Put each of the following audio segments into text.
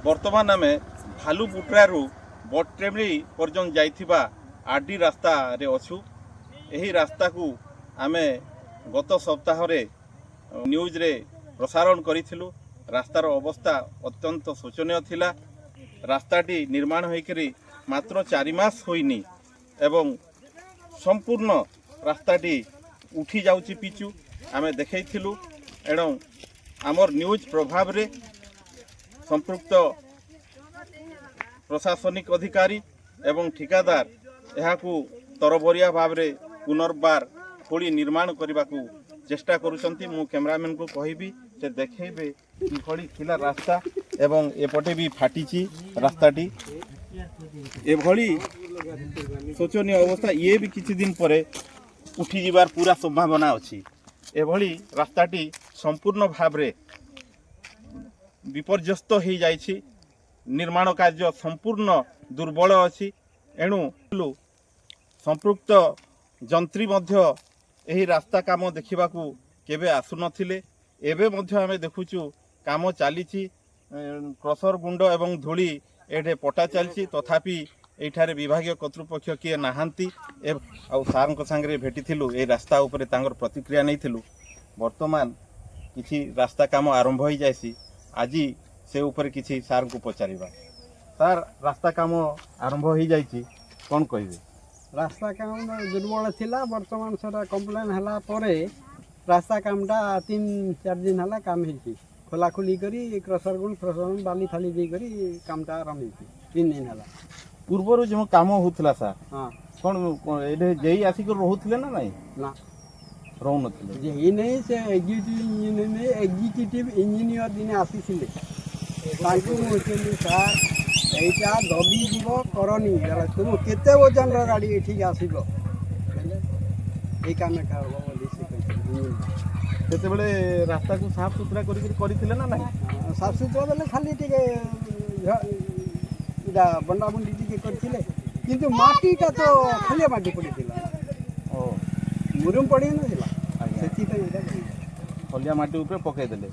बर्तमान आम भालुपुट्रारू बट्रेमरी पर्यंत जाइथिबा आरडी रास्ता रे अछु। एही रास्ता को आमे गत सप्ताह रे न्यूज रे प्रसारण करिथिलु। रास्तार अवस्था अत्यंत शोचनीय थिला। रास्ताटी निर्माण होइकरी मात्र 4 मास होइनी एवं संपूर्ण रास्ताटी उठी जाउची पिचु आमे देखैथिलु। एणु आमर न्यूज प्रभाव रे संपृक्त प्रशासनिक अधिकारी एवं ठिकादार यहाकू तरबरिया भाव रे पुनर्बार खोली निर्माण करने को चेष्टा करुछंती। मु कैमरामैन को कहबी से देखेबे किभली थिला रास्ता एवं एपटे भी फाटीची रास्ताटी एभली शोचनीय अवस्था। ये भी किछि दिन परे उठी जिबार पूरा संभावना अछि। एभली रास्ताटी संपूर्ण भाव रे विपर्यस्त हो जाइछि। निर्माण कार्य संपूर्ण दुर्बल अछि। एणु संपृक्त जंत्री मध्य एही रास्ता काम देखिबाकू केबे आसु नथिले। एबे मध्य आमे देखुचु काम चलीछि। क्रसर गुंड एवं धूली एठे पटा चलछि। तथापि एठारे विभागीय कर्तृपक्ष किए नाहांती। आउ सारंक संगे भेटिथिलु ए रास्ता उपरे तांगर प्रतिक्रिया नैथिलु। वर्तमान किछि रास्ता काम आरंभ हो जायसी। आज से ऊपर किछि सार को पचारिबा। सार रास्ता काम आरंभ हो जायछि कोन कहबे? रास्ता काम दुर्बल थिला। वर्तमान सेटा कंप्लेन हला परे रास्ता कामटा 3-4 दिन हला काम हेछि। खोलाखोली करी क्रसर गुण फ्रसर बाली फाली दे करी कामटा आरंभ हेछि 3 दिन हला। पूर्वर जो काम होतला सार हां कोन एडे जेई आसी को रहउथिले ना नहीं? ना रहउ नथिले। जेई नहीं से एग्जीक्यूटिव इंजीनियर दिने आसीथिले। तांकू मोचली सार एटा दबी जीव करनी गला तुम केते वजन रो गाड़ी एठी आसीबो ए काम करबो बोली से कहते। सेते बेले रास्ता को साफ सुथरा करिथिले ना नहीं? साफ सुथरा बेले खाली टिके इदा बंडा बंडी टिके करथिले। किंतु माटीटा तो खाली माटी पड़िथिला। ओ मुरुम पड़ी नथिला। सेति पे इदा खलिया माटी ऊपर पकई देले।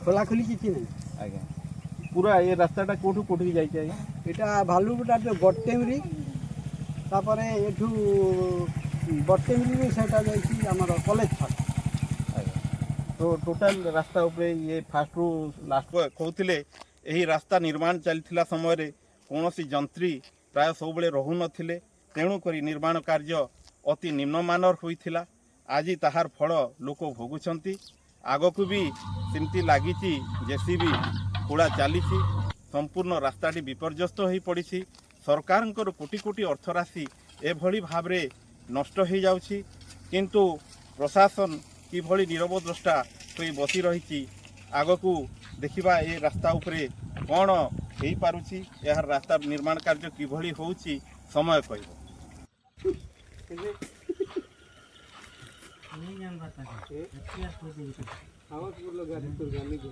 खोला खोली किछि नहीं। आज्ञा पूरा ये रास्ताटा कोठू कोठी जाई छै? एटा भालुपुटा जो बट्टेमरी तापरे एठू बट्टेमरी भी सेटा जाई हमर कॉलेज फाट। तो टोटल रास्ता ऊपर ये फास्ट रु लास्ट कहउथिले एही रास्ता निर्माण चलथिला समय रे कोनोसी जंत्री प्राय सब बेले रहु नथिले। तेणु करी निर्माण कार्य अति निम्नमानर होइथिला। आज ताहार फल लोक भोगुछंती। आगकू भी सिमती लागिची जेसीबी खोड़ा चलीछि। संपूर्ण रास्ताटी विपर्यस्त हो पड़ी। सरकारंकर कोटी कोटी अर्थराशि एभली भाव रे नष्ट हो जाउछि। किंतु प्रशासन किभली नीरव द्रष्टा होई बसी रही। आगकू देखिबा ए रास्ता उपरे कौन हो पारुछि। यार रास्ता निर्माण कार्य किभली होउछि समय कहबो। नहीं जान बात है इतिहास को देखो आवाज बोलो गाड़ी तो गाली दो।